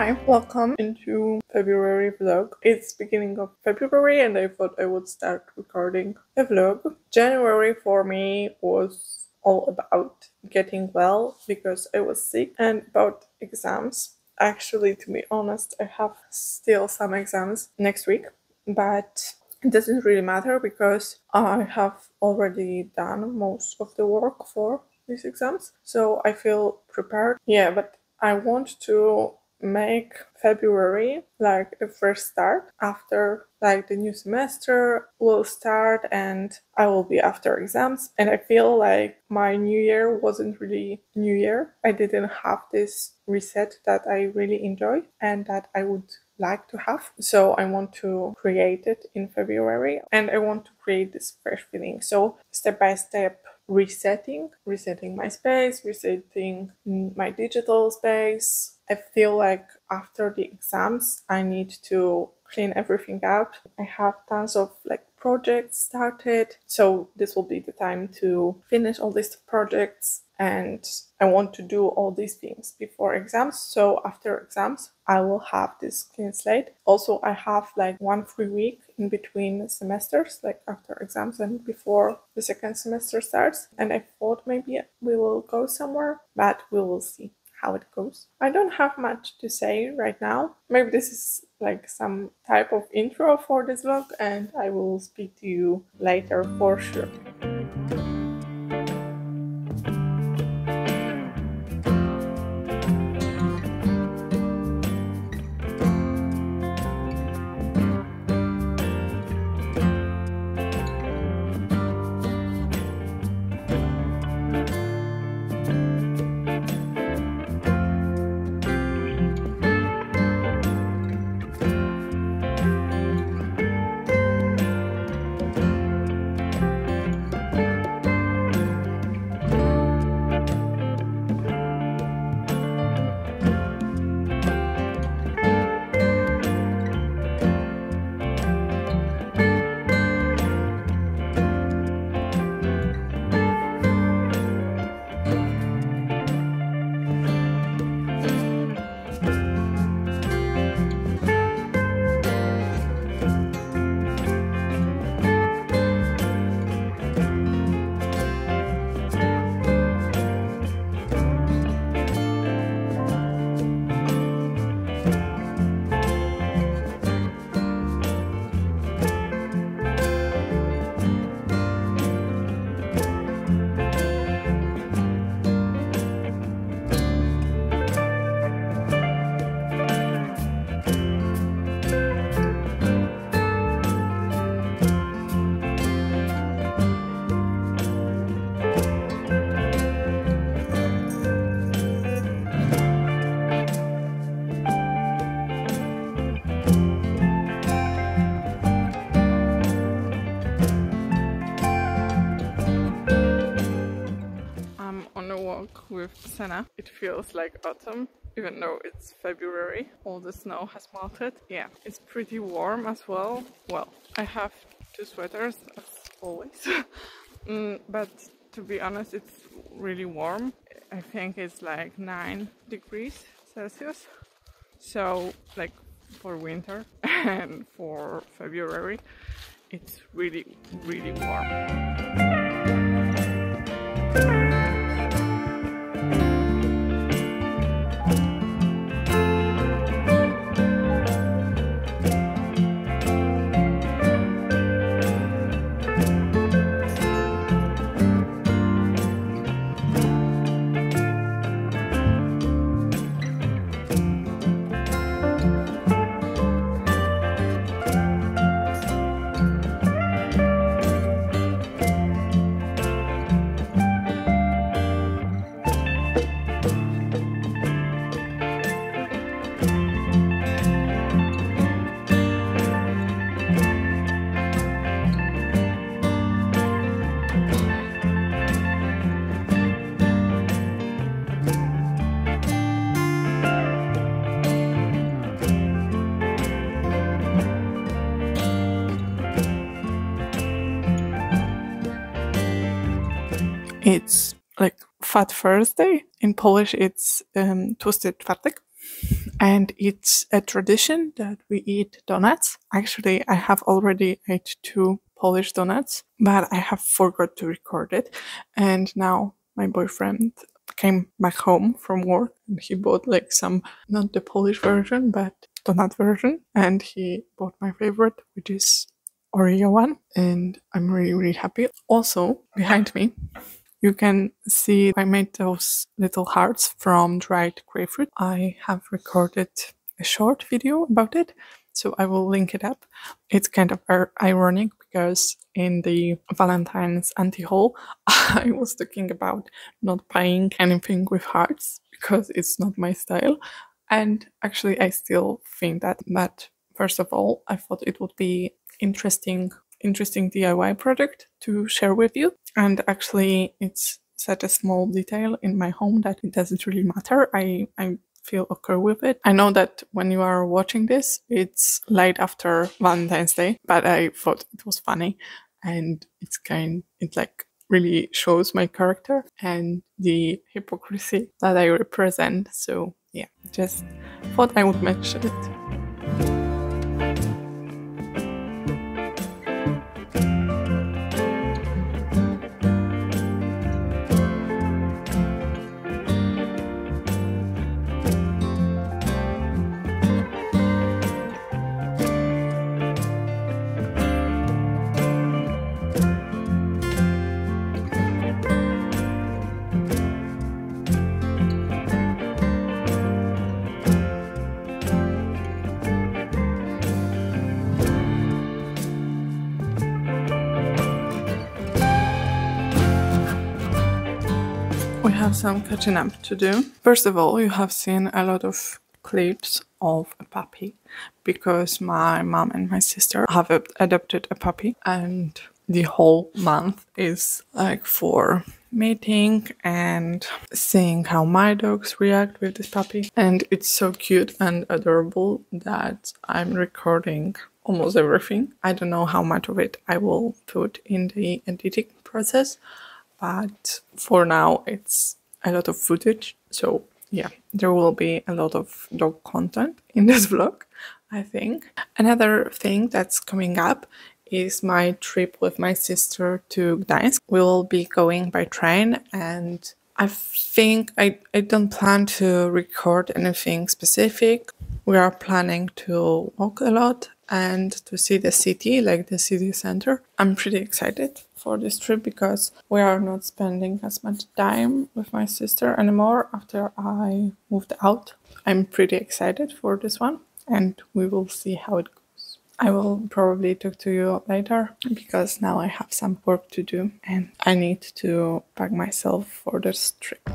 Hi, welcome into February vlog. It's beginning of February and I thought I would start recording a vlog. January for me was all about getting well because I was sick and about exams. Actually, to be honest, I have still some exams next week, but it doesn't really matter because I have already done most of the work for these exams, so I feel prepared. Yeah, but I want to make February like a fresh start after like the new semester will start and I will be after exams, and I feel like my new year wasn't really new year. I didn't have this reset that I really enjoy and that I would like to have. So I want to create it in February and I want to create this fresh feeling. So step by step resetting my space, resetting my digital space. I feel like after the exams I need to clean everything out. I have tons of like projects started, so this will be the time to finish all these projects, and I want to do all these things before exams, so after exams I will have this clean slate. Also, I have like 1 free week in between semesters, like after exams and before the second semester starts, and I thought maybe we will go somewhere, but we will see how it goes. I don't have much to say right now. Maybe this is like some type of intro for this vlog and I will speak to you later for sure. With Senna. It feels like autumn, even though it's February. All the snow has melted. Yeah, it's pretty warm as well. Well, I have 2 sweaters as always. But to be honest, it's really warm. I think it's like 9 degrees Celsius. So like for winter and for February, it's really, really warm. It's like Fat Thursday. In Polish, it's Tłusty Czwartek. and it's a tradition that we eat donuts. Actually, I have already ate 2 Polish donuts, but I have forgot to record it. And now my boyfriend came back home from work and he bought like some, not the Polish version, but donut version. And he bought my favorite, which is Oreo one. And I'm really, really happy. Also, behind me, you can see I made those little hearts from dried grapefruit. I have recorded a short video about it, so I will link it up. It's kind of ironic because in the Valentine's anti-haul, I was talking about not buying anything with hearts because it's not my style. And actually, I still think that. But first of all, I thought it would be interesting DIY product to share with you. And actually, it's such a small detail in my home that it doesn't really matter. I feel okay with it. I know that when you are watching this, it's late after Valentine's Day, but I thought it was funny, and it like really shows my character and the hypocrisy that I represent. So yeah, just thought I would mention it. We have some catching up to do. First of all, you have seen a lot of clips of a puppy because my mom and my sister have adopted a puppy, and the whole month is like for meeting and seeing how my dogs react with this puppy. And it's so cute and adorable that I'm recording almost everything. I don't know how much of it I will put in the editing process, but for now it's a lot of footage, so yeah, there will be a lot of dog content in this vlog, I think. Another thing that's coming up is my trip with my sister to Gdańsk. We'll be going by train, and I think I don't plan to record anything specific. We are planning to walk a lot and to see the city, like the city center. I'm pretty excited for this trip because we are not spending as much time with my sister anymore after I moved out. I'm pretty excited for this one, and we will see how it goes. I will probably talk to you later because now I have some work to do and I need to pack myself for this trip.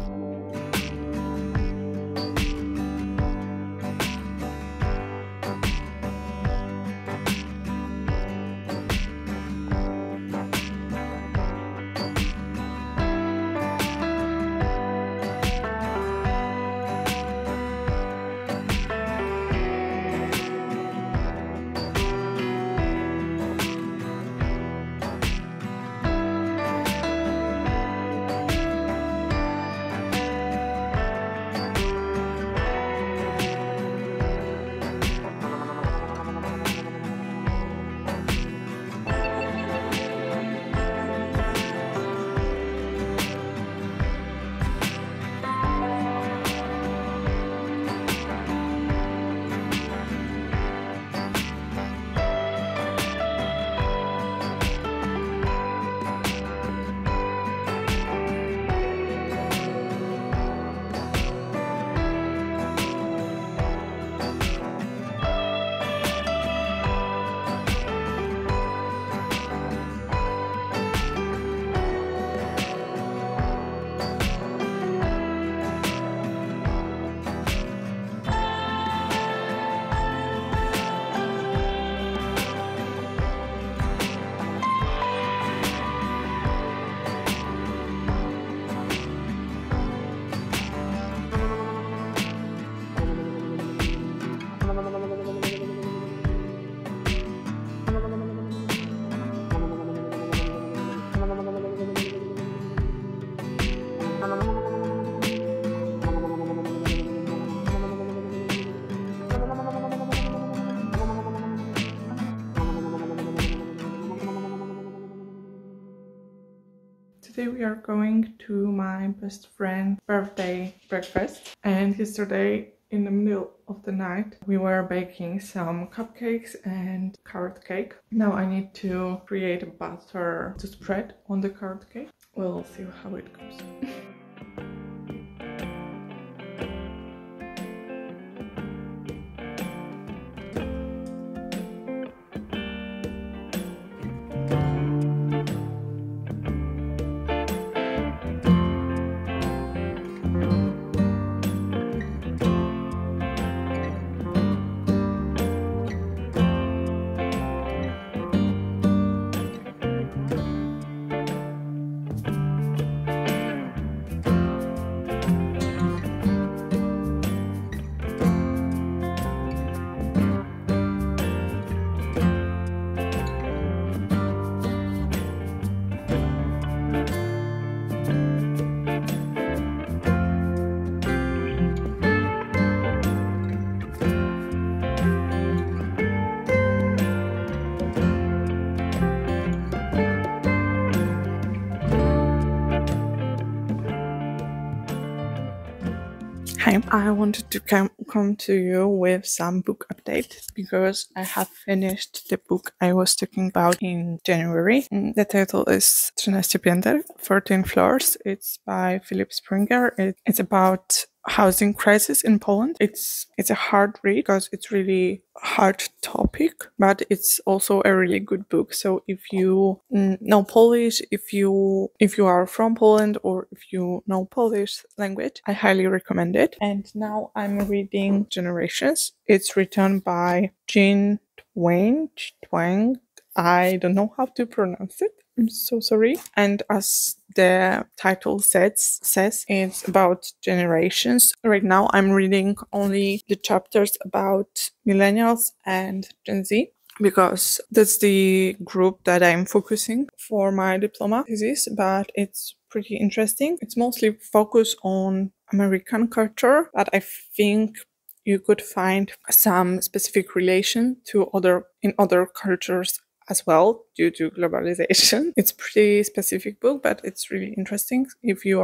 Today we are going to my best friend's birthday breakfast, and yesterday in the middle of the night we were baking some cupcakes and carrot cake. Now I need to create a batter to spread on the carrot cake. We'll see how it goes. Hi, I wanted to come to you with some book update because I have finished the book I was talking about in January. The title is 13 pięter, 14 floors. It's by Philip Springer. It's about housing crisis in Poland. It's a hard read because it's really hard topic, but it's also a really good book. So if you know Polish, if you are from Poland, or if you know Polish language, I highly recommend it. And now I'm reading Generations. It's written by Jean Twang. I don't know how to pronounce it. I'm so sorry. And as the title says, it's about generations. Right now I'm reading only the chapters about millennials and Gen Z, because that's the group that I'm focusing for my diploma thesis, but it's pretty interesting. It's mostly focused on American culture, but I think you could find some specific relation to other cultures as well due to globalization. It's pretty specific book, but it's really interesting if you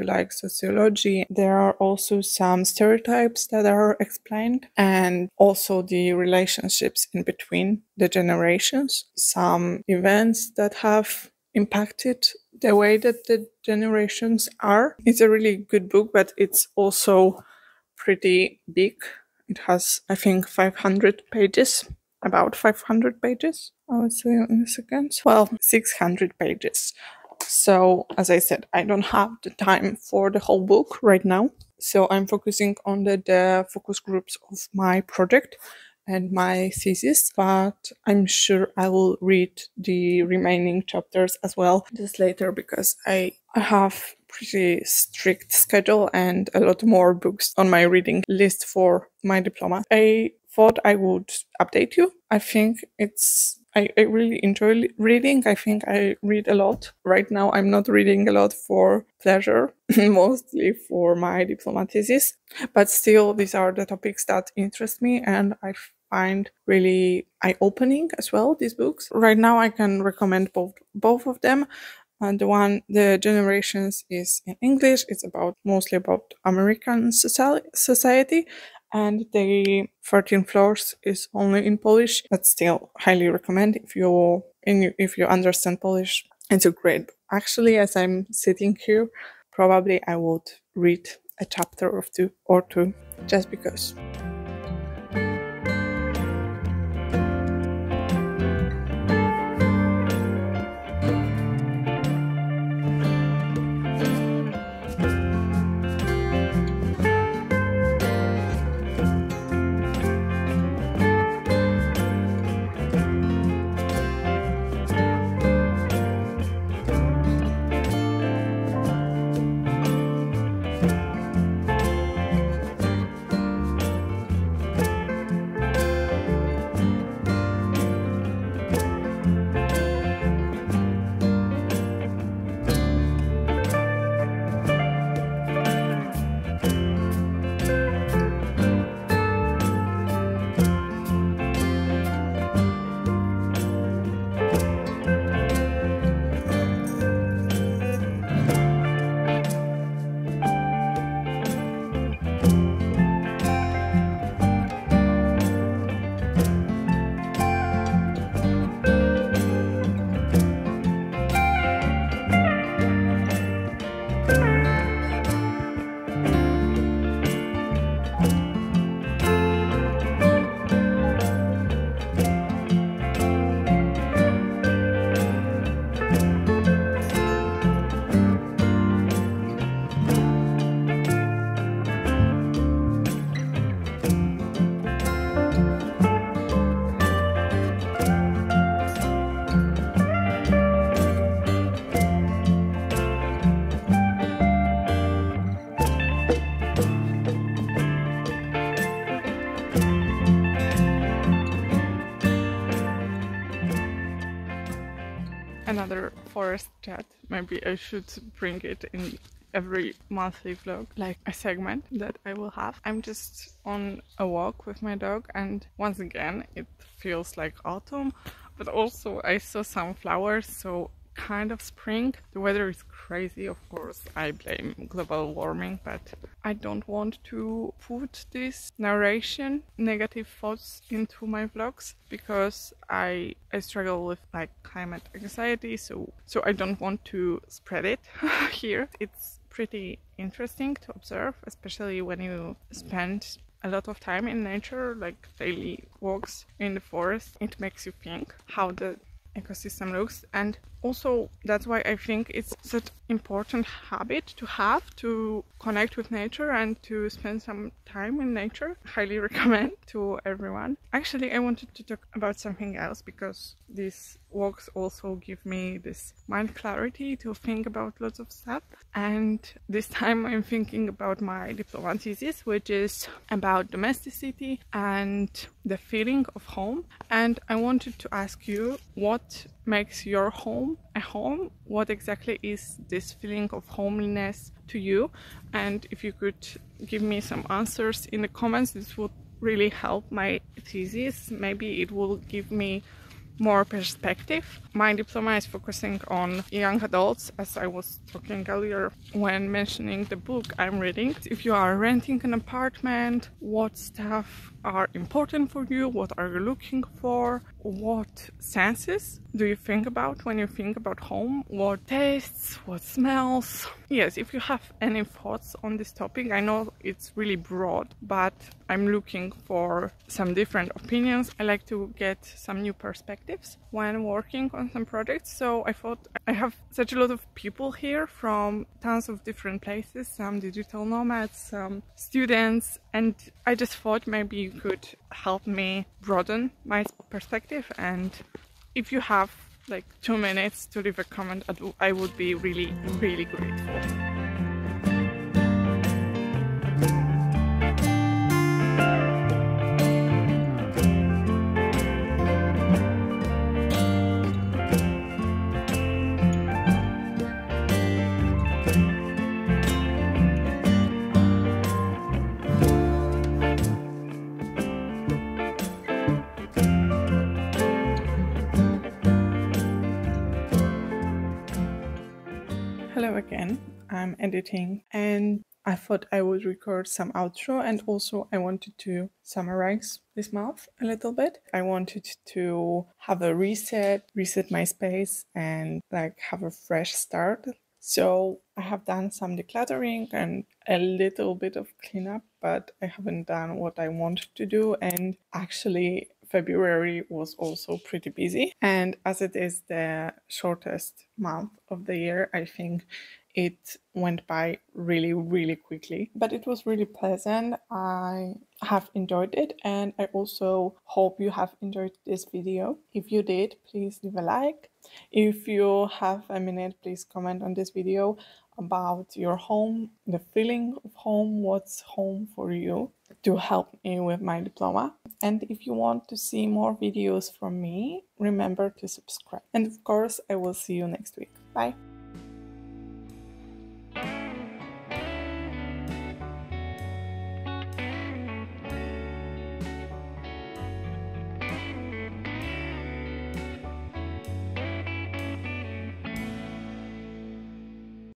like sociology. There are also some stereotypes that are explained, and also the relationships in between the generations, some events that have impacted the way that the generations are. It's a really good book, but it's also pretty big. It has, I think, 500 pages. About 500 pages, I would say in a second. Well, 600 pages. So, as I said, I don't have the time for the whole book right now. So I'm focusing on the focus groups of my project and my thesis, but I'm sure I will read the remaining chapters as well just later, because I have pretty strict schedule and a lot more books on my reading list for my diploma. I thought I would update you. I think I really enjoy reading. I think I read a lot. Right now I'm not reading a lot for pleasure, mostly for my diploma thesis, but still these are the topics that interest me and I find really eye-opening as well, these books. Right now I can recommend both of them. And the Generations is in English. It's mostly about American society. And the 13 Floors is only in Polish, but still highly recommend if you understand Polish. It's a great book. Actually, as I'm sitting here, probably I would read a chapter or two just because. another forest chat. Maybe I should bring it in every monthly vlog, like a segment that I will have. I'm just on a walk with my dog, and once again it feels like autumn, but also I saw some flowers, so kind of spring. The weather is crazy, of course. I blame global warming, but I don't want to put this narration, negative thoughts into my vlogs, because I struggle with like climate anxiety, so I don't want to spread it here. It's pretty interesting to observe, especially when you spend a lot of time in nature, like daily walks in the forest. It makes you think how the ecosystem looks, and also that's why I think it's such an important habit to have, to connect with nature and to spend some time in nature. Highly recommend to everyone. Actually, I wanted to talk about something else, because these walks also give me this mind clarity to think about lots of stuff, and this time I'm thinking about my diploma thesis, which is about domesticity and the feeling of home. And I wanted to ask you, what makes your home a home? What exactly is this feeling of homeliness to you? And if you could give me some answers in the comments, this would really help my thesis. Maybe it will give me more perspective. My diploma is focusing on young adults, as I was talking earlier when mentioning the book I'm reading. If you are renting an apartment, what stuff are important for you? What are you looking for? What senses do you think about when you think about home? What tastes? What smells? Yes, if you have any thoughts on this topic, I know it's really broad, but I'm looking for some different opinions. I like to get some new perspectives when working on some projects. So I thought, I have such a lot of people here from tons of different places, some digital nomads, some students, and I just thought maybe you could help me broaden my perspective. And if you have like 2 minutes to leave a comment, I would be really, really grateful. Hello again, I'm editing, and I thought I would record some outro, and also I wanted to summarize this month a little bit. I wanted to have a reset my space, and like have a fresh start. So I have done some decluttering and a little bit of cleanup, but I haven't done what I wanted to do, and actually February was also pretty busy, and as it is the shortest month of the year, I think it went by really, really quickly, but it was really pleasant. I have enjoyed it, and I also hope you have enjoyed this video. If you did, please leave a like. If you have a minute, please comment on this video about your home, the feeling of home, what's home for you, to help me with my diploma. And if you want to see more videos from me, remember to subscribe. And of course, I will see you next week. Bye.